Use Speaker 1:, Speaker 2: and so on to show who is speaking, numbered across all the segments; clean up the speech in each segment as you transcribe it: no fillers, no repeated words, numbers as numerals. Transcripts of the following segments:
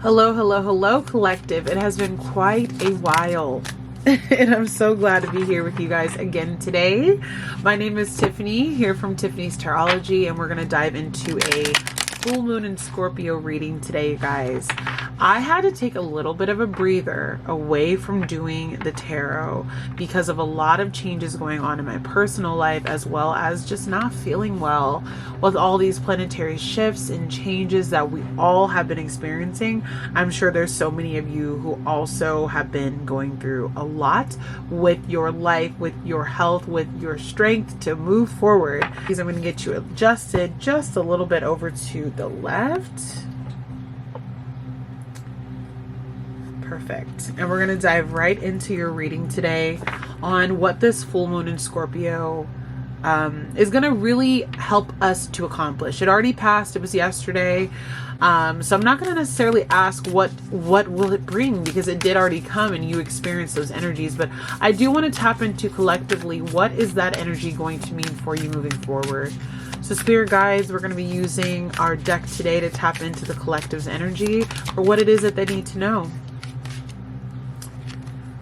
Speaker 1: Hello, hello, hello, collective. It has been quite a while. And I'm so glad to be here with you guys again today. My name is Tiffany, here from Tiffany's Tarology, and we're going to dive into a full moon in Scorpio reading today, guys. I had to take a little bit of a breather away from doing the tarot because of a lot of changes going on in my personal life, as well as just not feeling well with all these planetary shifts and changes that we all have been experiencing. I'm sure there's so many of you who also have been going through a lot with your life, with your health, with your strength to move forward. Because I'm going to get you adjusted just a little bit over to the left. Perfect. And we're going to dive right into your reading today on what this full moon in Scorpio is going to really help us to accomplish. It already passed. It was yesterday. So I'm not going to necessarily ask what will it bring, because it did already come and you experienced those energies. But I do want to tap into collectively, what is that energy going to mean for you moving forward? So spirit guides, we're going to be using our deck today to tap into the collective's energy for what it is that they need to know.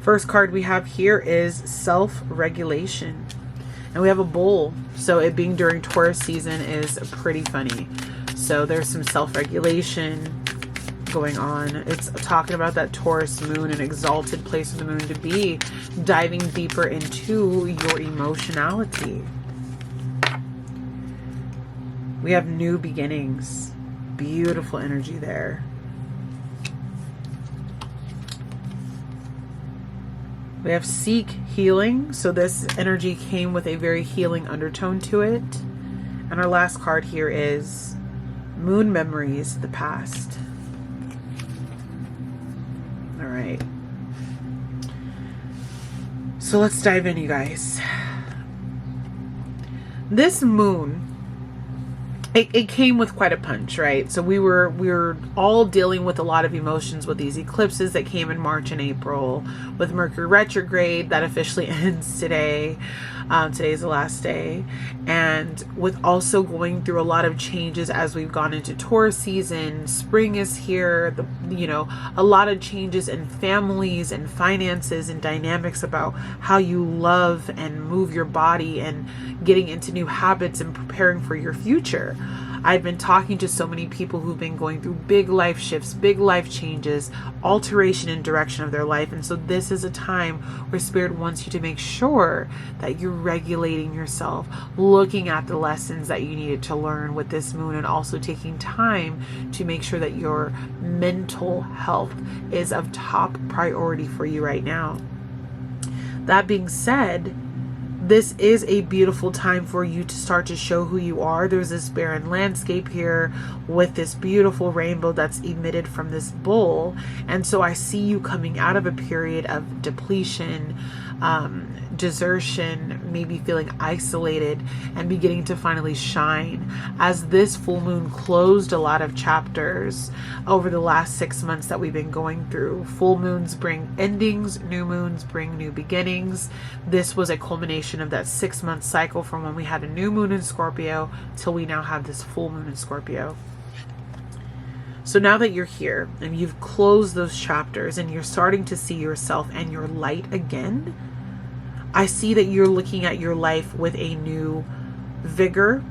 Speaker 1: First card we have here is self-regulation. And we have a bull. So it being during Taurus season is pretty funny. So there's some self-regulation going on. It's talking about that Taurus moon, an exalted place of the moon to be, diving deeper into your emotionality. We have new beginnings. Beautiful energy there. We have seek healing. So this energy came with a very healing undertone to it. And our last card here is moon memories, the past. All right. So let's dive in, you guys. This moon, it came with quite a punch, right? So we were all dealing with a lot of emotions with these eclipses that came in March and April, with Mercury retrograde that officially ends today. Today's the last day. And with also going through a lot of changes as we've gone into Taurus season. Spring is here. A lot of changes in families and finances and dynamics about how you love and move your body and getting into new habits and preparing for your future. I've been talking to so many people who've been going through big life shifts, big life changes, alteration in direction of their life. And so this is a time where Spirit wants you to make sure that you're regulating yourself, looking at the lessons that you needed to learn with this moon, and also taking time to make sure that your mental health is of top priority for you right now. That being said, this is a beautiful time for you to start to show who you are. There's this barren landscape here with this beautiful rainbow that's emitted from this bull. And so I see you coming out of a period of depletion, desertion, maybe feeling isolated, and beginning to finally shine, as this full moon closed a lot of chapters over the last 6 months that we've been going through. Full moons bring endings, new moons bring new beginnings. This was a culmination of that 6-month cycle from when we had a new moon in Scorpio till we now have this full moon in Scorpio. So now that you're here and you've closed those chapters and you're starting to see yourself and your light again, I see that you're looking at your life with a new vigor,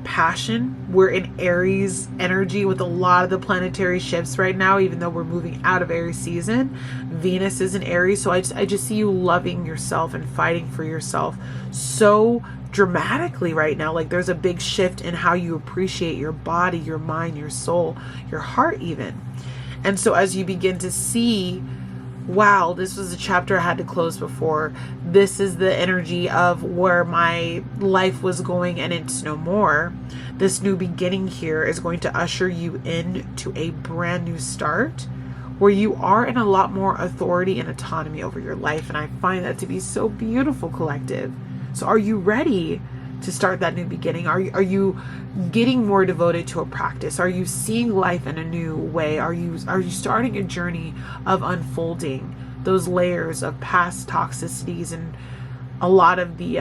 Speaker 1: passion. We're in Aries energy with a lot of the planetary shifts right now, even though we're moving out of Aries season. Venus is in Aries. So I just see you loving yourself and fighting for yourself so dramatically right now. Like there's a big shift in how you appreciate your body, your mind, your soul, your heart even. And so as you begin to see, wow, this was a chapter I had to close before. This is the energy of where my life was going and it's no more. This new beginning here is going to usher you into a brand new start where you are in a lot more authority and autonomy over your life. And I find that to be so beautiful, collective. So are you ready to start that new beginning? Are you getting more devoted to a practice? Are you seeing life in a new way? Are you starting a journey of unfolding those layers of past toxicities and a lot of the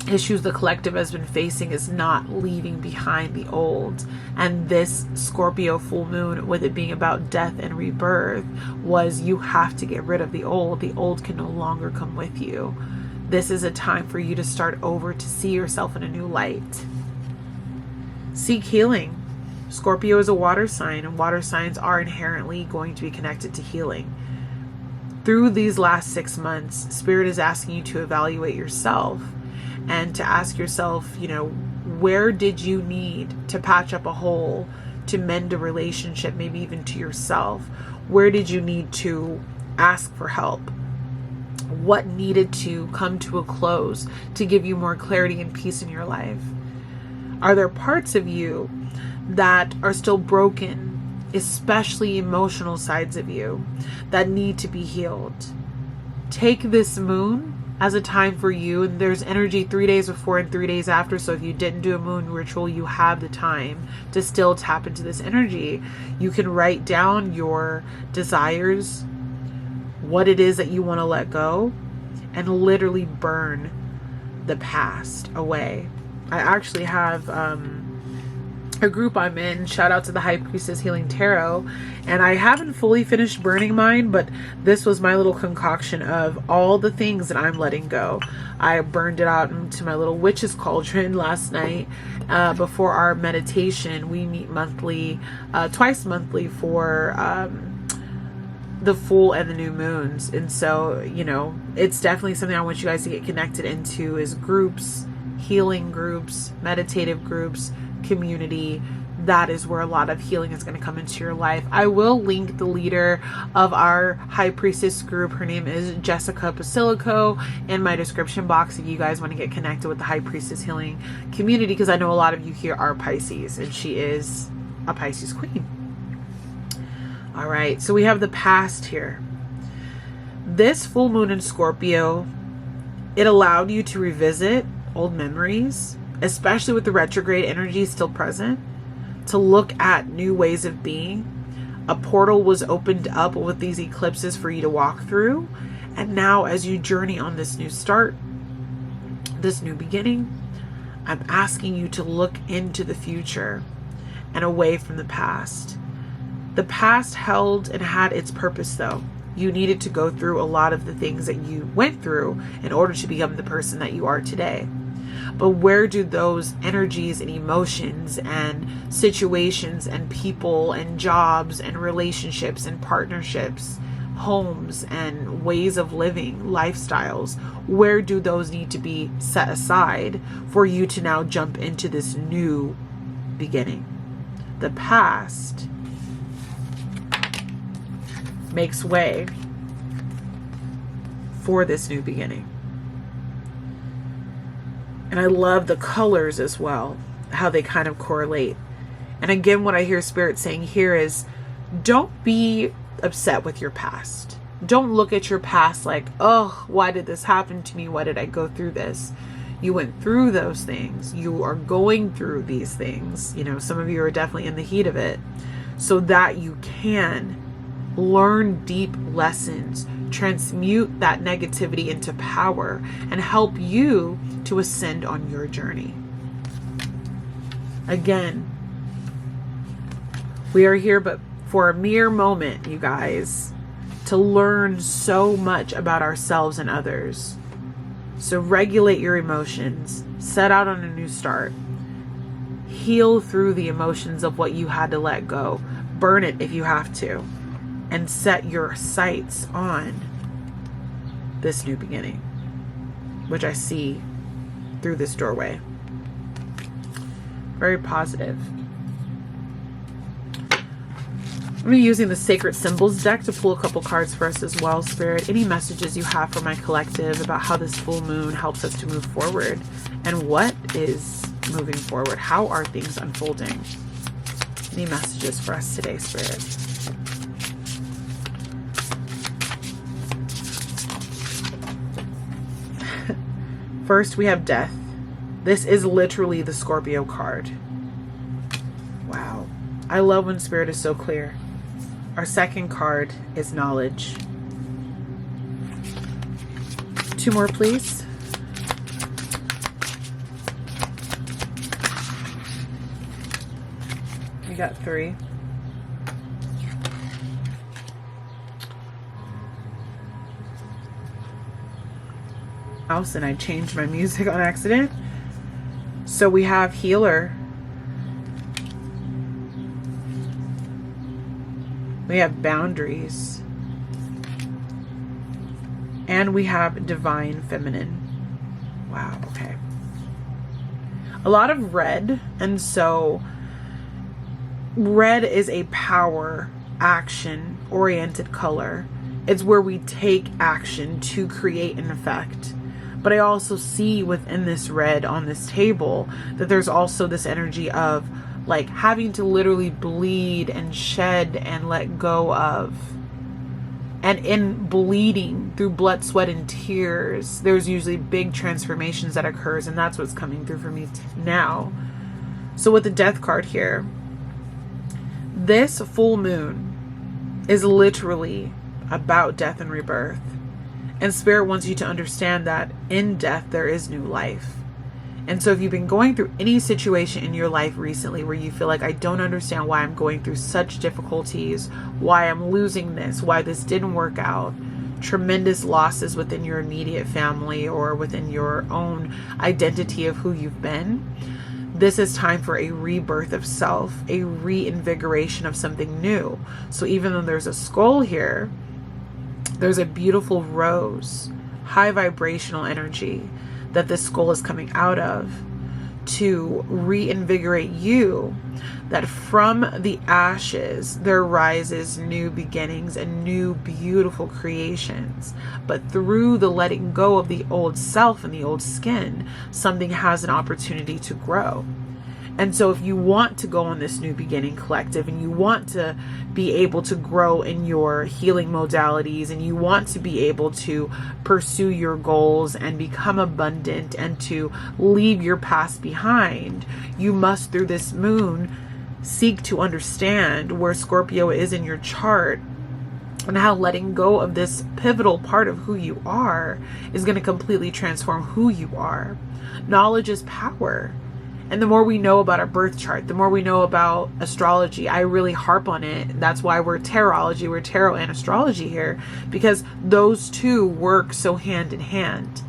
Speaker 1: issues the collective has been facing is not leaving behind the old. And this Scorpio full moon, with it being about death and rebirth, was you have to get rid of the old. The old can no longer come with you. This is a time for you to start over, to see yourself in a new light. Seek healing. Scorpio is a water sign, and water signs are inherently going to be connected to healing. Through these last 6 months, Spirit is asking you to evaluate yourself and to ask yourself, you know, where did you need to patch up a hole, to mend a relationship, maybe even to yourself? Where did you need to ask for help? What needed to come to a close to give you more clarity and peace in your life? Are there parts of you that are still broken, especially emotional sides of you, that need to be healed? Take this moon as a time for you, and there's energy 3 days before and 3 days after, so if you didn't do a moon ritual, you have the time to still tap into this energy. You can write down your desires, what it is that you want to let go, and literally burn the past away. I actually have a group I'm in, shout out to the High Priestess Healing Tarot, and I haven't fully finished burning mine, but this was my little concoction of all the things that I'm letting go. I burned it out into my little witch's cauldron last night before our meditation. We meet monthly, twice monthly for the full and the new moons, and so, you know, it's definitely something I want you guys to get connected into, is groups, healing groups, meditative groups, community. That is where a lot of healing is going to come into your life. I will link the leader of our High Priestess group. Her name is Jessica Basilico in my description box if you guys want to get connected with the High Priestess healing community, because I know a lot of you here are Pisces, and she is a Pisces queen. All right, so we have the past here. This full moon in Scorpio, it allowed you to revisit old memories, especially with the retrograde energy still present, to look at new ways of being. A portal was opened up with these eclipses for you to walk through. And now, as you journey on this new start, this new beginning, I'm asking you to look into the future and away from the past. The past held and had its purpose, though. You needed to go through a lot of the things that you went through in order to become the person that you are today. But where do those energies and emotions and situations and people and jobs and relationships and partnerships, homes and ways of living, lifestyles, where do those need to be set aside for you to now jump into this new beginning? The past makes way for this new beginning. And I love the colors as well, how they kind of correlate. And again, what I hear Spirit saying here is, don't be upset with your past. Don't look at your past like, oh, why did this happen to me? Why did I go through this? You went through those things. You are going through these things. You know, some of you are definitely in the heat of it, so that you can learn deep lessons, transmute that negativity into power, and help you to ascend on your journey. Again, we are here but for a mere moment, you guys, to learn so much about ourselves and others. So regulate your emotions, set out on a new start, heal through the emotions of what you had to let go, burn it if you have to, and set your sights on this new beginning, which I see through this doorway. Very positive. I'm going to be using the Sacred Symbols deck to pull a couple cards for us as well, Spirit. Any messages you have for my collective about how this full moon helps us to move forward, and what is moving forward? How are things unfolding? Any messages for us today, Spirit? First, we have Death. This is literally the Scorpio card. Wow. I love when Spirit is so clear. Our second card is Knowledge. 2 more, please. You got 3. House, and I changed my music on accident. So we have healer. We have boundaries. And we have divine feminine. Wow, okay. A lot of red, and so red is a power, action oriented color. It's where we take action to create an effect. But I also see within this red on this table that there's also this energy of like having to literally bleed and shed and let go of. And in bleeding through blood, sweat, and tears, there's usually big transformations that occurs, and that's what's coming through for me now. So with the death card here, this full moon is literally about death and rebirth. And Spirit wants you to understand that in death, there is new life. And so if you've been going through any situation in your life recently where you feel like, I don't understand why I'm going through such difficulties, why I'm losing this, why this didn't work out, tremendous losses within your immediate family or within your own identity of who you've been, this is time for a rebirth of self, a reinvigoration of something new. So even though there's a skull here, there's a beautiful rose, high vibrational energy that this skull is coming out of to reinvigorate you, that from the ashes there rises new beginnings and new beautiful creations. But through the letting go of the old self and the old skin, something has an opportunity to grow. And so if you want to go on this new beginning collective and you want to be able to grow in your healing modalities and you want to be able to pursue your goals and become abundant and to leave your past behind, you must, through this moon, seek to understand where Scorpio is in your chart and how letting go of this pivotal part of who you are is going to completely transform who you are. Knowledge is power. And the more we know about our birth chart, the more we know about astrology. I really harp on it. That's why we're tarology, we're tarot and astrology here, because those two work so hand in hand.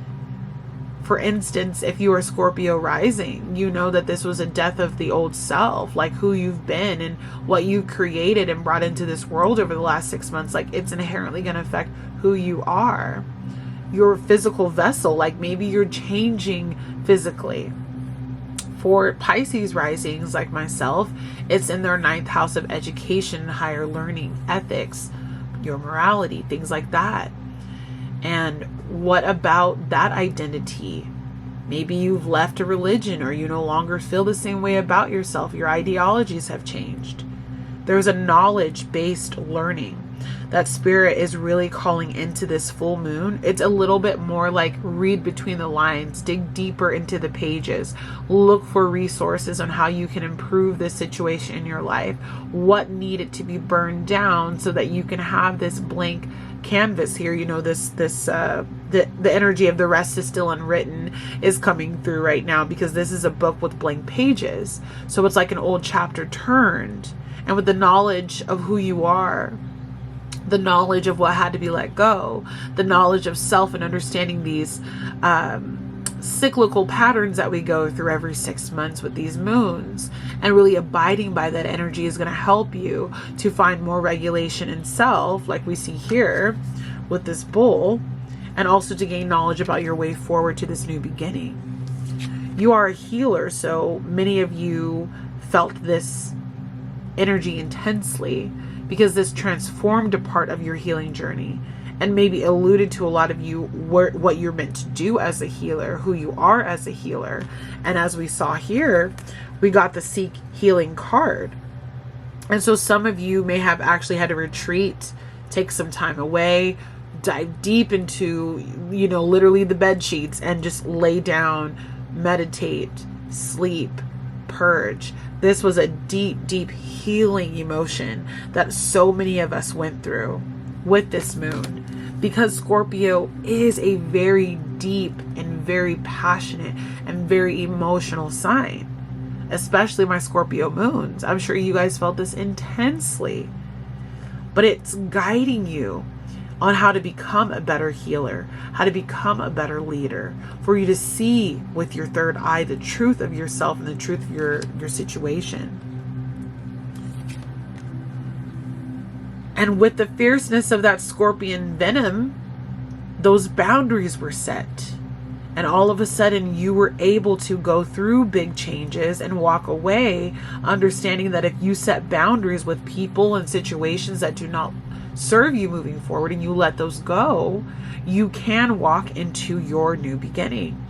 Speaker 1: For instance, if you are Scorpio rising, you know that this was a death of the old self, like who you've been and what you've created and brought into this world over the last 6 months. Like it's inherently going to affect who you are, your physical vessel. Like maybe you're changing physically. For Pisces risings like myself, it's in their 9th house of education, higher learning, ethics, your morality, things like that. And what about that identity? Maybe you've left a religion or you no longer feel the same way about yourself. Your ideologies have changed. There's a knowledge-based learning that Spirit is really calling into this full moon. It's a little bit more like read between the lines, dig deeper into the pages, look for resources on how you can improve this situation in your life, what needed to be burned down so that you can have this blank canvas here. You know, the energy of the rest is still unwritten is coming through right now, because this is a book with blank pages. So it's like an old chapter turned, and with the knowledge of who you are, the knowledge of what had to be let go, the knowledge of self, and understanding these cyclical patterns that we go through every 6 months with these moons, and really abiding by that energy is going to help you to find more regulation in self, like we see here with this bull, and also to gain knowledge about your way forward to this new beginning. You are a healer, so many of you felt this energy intensely, because this transformed a part of your healing journey and maybe alluded to a lot of you what you're meant to do as a healer, who you are as a healer. And as we saw here, we got the Seek Healing card. And so some of you may have actually had to retreat, take some time away, dive deep into, you know, literally the bed sheets and just lay down, meditate, sleep, purge. This was a deep, deep healing emotion that so many of us went through with this moon, because Scorpio is a very deep and very passionate and very emotional sign. especially my Scorpio moons. I'm sure you guys felt this intensely, but it's guiding you on how to become a better healer, how to become a better leader, for you to see with your third eye the truth of yourself and the truth of your situation. And with the fierceness of that scorpion venom, those boundaries were set. And all of a sudden you were able to go through big changes and walk away, understanding that if you set boundaries with people and situations that do not serve you moving forward and you let those go, you can walk into your new beginning.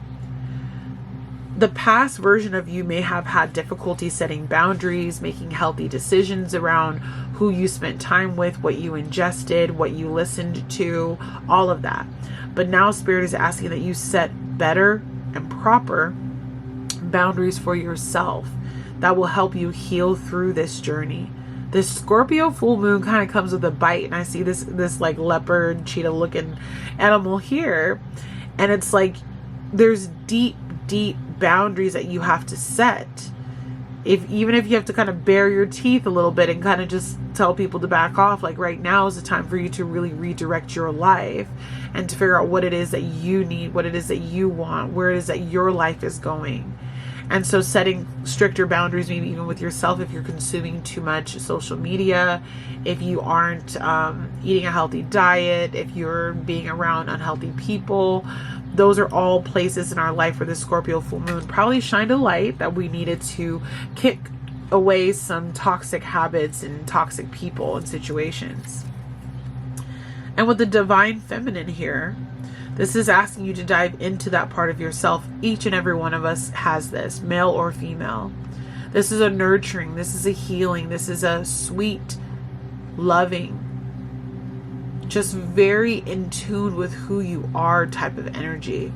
Speaker 1: The past version of you may have had difficulty setting boundaries, making healthy decisions around who you spent time with, what you ingested, what you listened to, all of that. But now Spirit is asking that you set better and proper boundaries for yourself that will help you heal through this journey. This Scorpio full moon kind of comes with a bite, and I see this like leopard, cheetah looking animal here, and it's like there's deep boundaries that you have to set. Even if you have to kind of bare your teeth a little bit and kind of just tell people to back off, like right now is the time for you to really redirect your life and to figure out what it is that you need, what it is that you want, where it is that your life is going. And so setting stricter boundaries, maybe even with yourself, if you're consuming too much social media, if you aren't eating a healthy diet, if you're being around unhealthy people, those are all places in our life where the Scorpio full moon probably shined a light that we needed to kick away some toxic habits and toxic people and situations. And with the divine feminine here, this is asking you to dive into that part of yourself. Each and every one of us has this, male or female. This is a nurturing, this is a healing, this is a sweet, loving, just very in tune with who you are type of energy,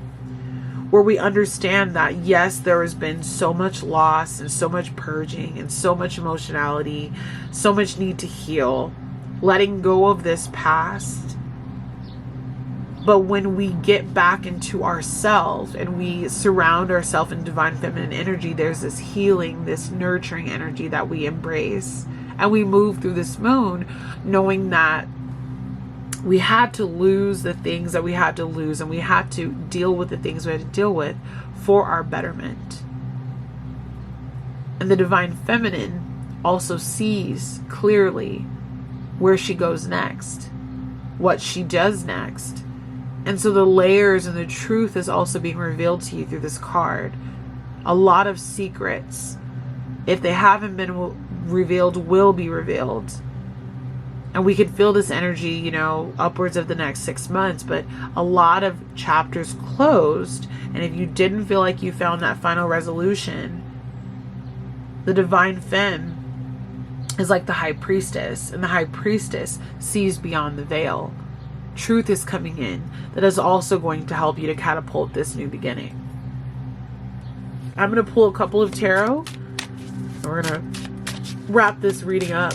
Speaker 1: where we understand that yes, there has been so much loss and so much purging and so much emotionality, so much need to heal, letting go of this past. But when we get back into ourselves and we surround ourselves in divine feminine energy, there's this healing, this nurturing energy that we embrace. And we move through this moon knowing that we had to lose the things that we had to lose, and we had to deal with the things we had to deal with for our betterment. And the divine feminine also sees clearly where she goes next, what she does next. And so the layers and the truth is also being revealed to you through this card. A lot of secrets, if they haven't been revealed, will be revealed. And we could feel this energy, upwards of the next 6 months, but a lot of chapters closed. And if you didn't feel like you found that final resolution, the divine femme is like the high priestess, and the high priestess sees beyond the veil. Truth is coming in that is also going to help you to catapult this new beginning. I'm going to pull a couple of tarot, and we're going to wrap this reading up.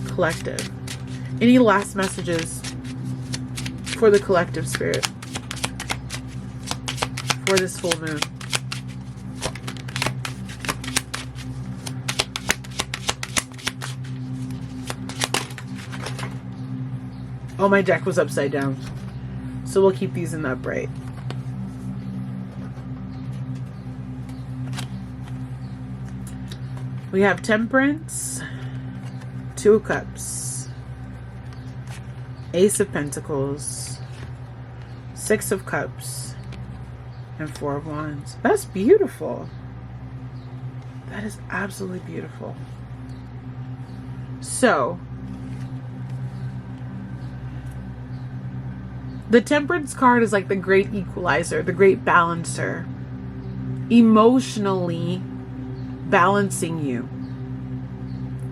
Speaker 1: Collective. Any last messages for the collective, Spirit, for this full moon? Oh, my deck was upside down, so we'll keep these in the upright. We have Temperance, Two of Cups, Ace of Pentacles, Six of Cups, and Four of Wands. That's beautiful. That is absolutely beautiful. So, the Temperance card is like the great equalizer, the great balancer, emotionally balancing you,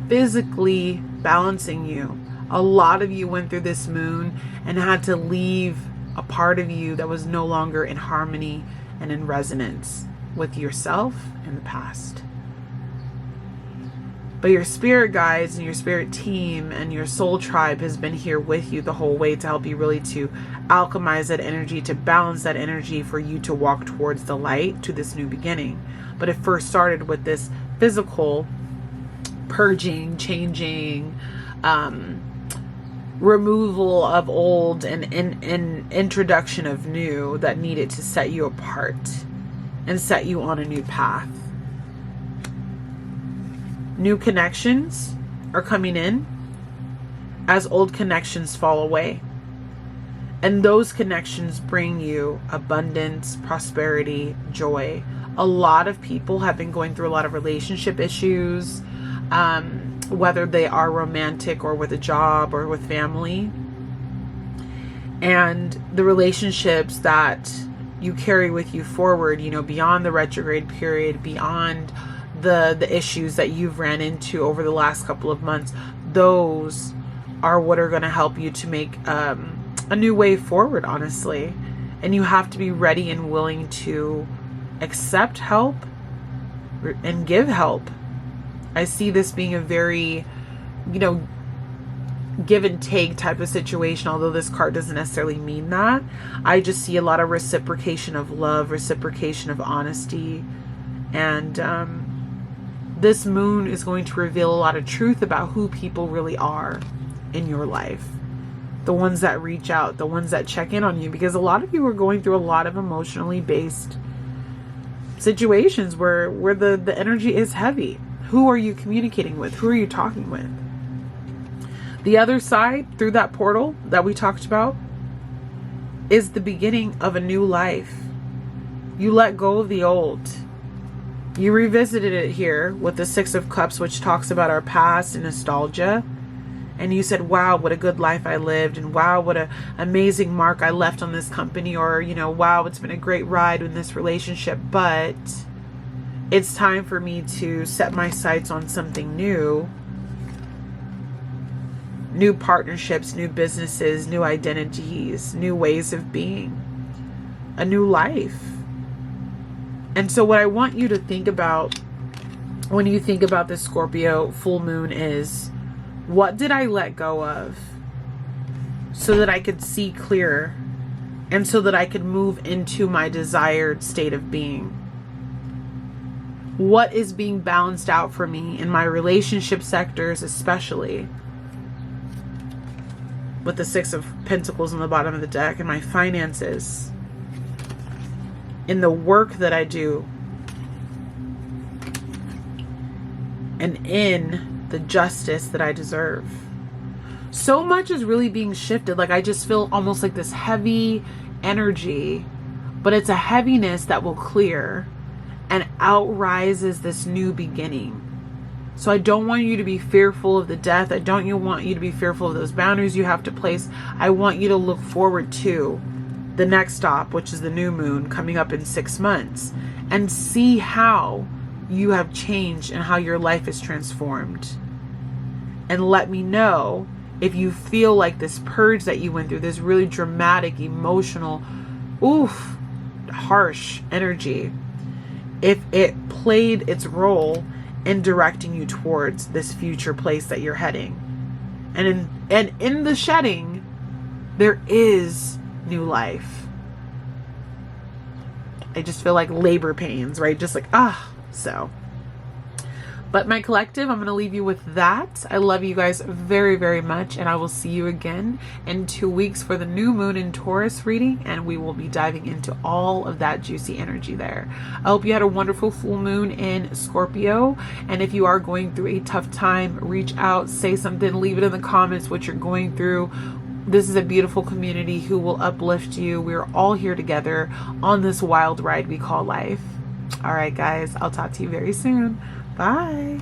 Speaker 1: physically balancing you. A lot of you went through this moon and had to leave a part of you that was no longer in harmony and in resonance with yourself in the past. But your spirit guides and your spirit team and your soul tribe has been here with you the whole way to help you really to alchemize that energy, to balance that energy for you to walk towards the light, to this new beginning. But it first started with this physical purging, changing, removal of old and introduction of new that needed to set you apart and set you on a new path. New connections are coming in as old connections fall away. And those connections bring you abundance, prosperity, joy. A lot of people have been going through a lot of relationship issues, whether they are romantic or with a job or with family. And the relationships that you carry with you forward, you know, beyond the retrograde period, beyond the issues that you've ran into over the last couple of months, those are what are going to help you to make a new way forward, honestly. And you have to be ready and willing to accept help and give help. I see this being a very, you know, give and take type of situation, although this card doesn't necessarily mean that. I just see a lot of reciprocation of love, reciprocation of honesty, and this moon is going to reveal a lot of truth about who people really are in your life. The ones that reach out, the ones that check in on you, because a lot of you are going through a lot of emotionally based situations where the energy is heavy. Who are you communicating with? Who are you talking with? The other side, through that portal that we talked about, is the beginning of a new life. You let go of the old. You revisited it here with the Six of Cups, which talks about our past and nostalgia. And you said, wow, what a good life I lived. And wow, what an amazing mark I left on this company. Or, you know, wow, it's been a great ride in this relationship. But it's time for me to set my sights on something new. New partnerships, new businesses, new identities, new ways of being. A new life. And so what I want you to think about when you think about this Scorpio full moon is, what did I let go of so that I could see clearer and so that I could move into my desired state of being? What is being balanced out for me in my relationship sectors, especially with the Six of Pentacles on the bottom of the deck, and my finances, in the work that I do, and in the justice that I deserve. So much is really being shifted. Like, I just feel almost like this heavy energy, but it's a heaviness that will clear and outrises this new beginning. So I don't want you to be fearful of the death. I don't want you to be fearful of those boundaries you have to place. I want you to look forward to the next stop, which is the new moon coming up in 6 months, and see how you have changed and how your life is transformed. And let me know if you feel like this purge that you went through, this really dramatic, emotional, harsh energy, if it played its role in directing you towards this future place that you're heading. And in the shedding, there is new life. I just feel like labor pains, right? Just like, so. But my collective, I'm going to leave you with that. I love you guys very, very much. And I will see you again in 2 weeks for the new moon in Taurus reading. And we will be diving into all of that juicy energy there. I hope you had a wonderful full moon in Scorpio. And if you are going through a tough time, reach out, say something, leave it in the comments what you're going through. This is a beautiful community who will uplift you. We're all here together on this wild ride we call life. All right, guys, I'll talk to you very soon. Bye.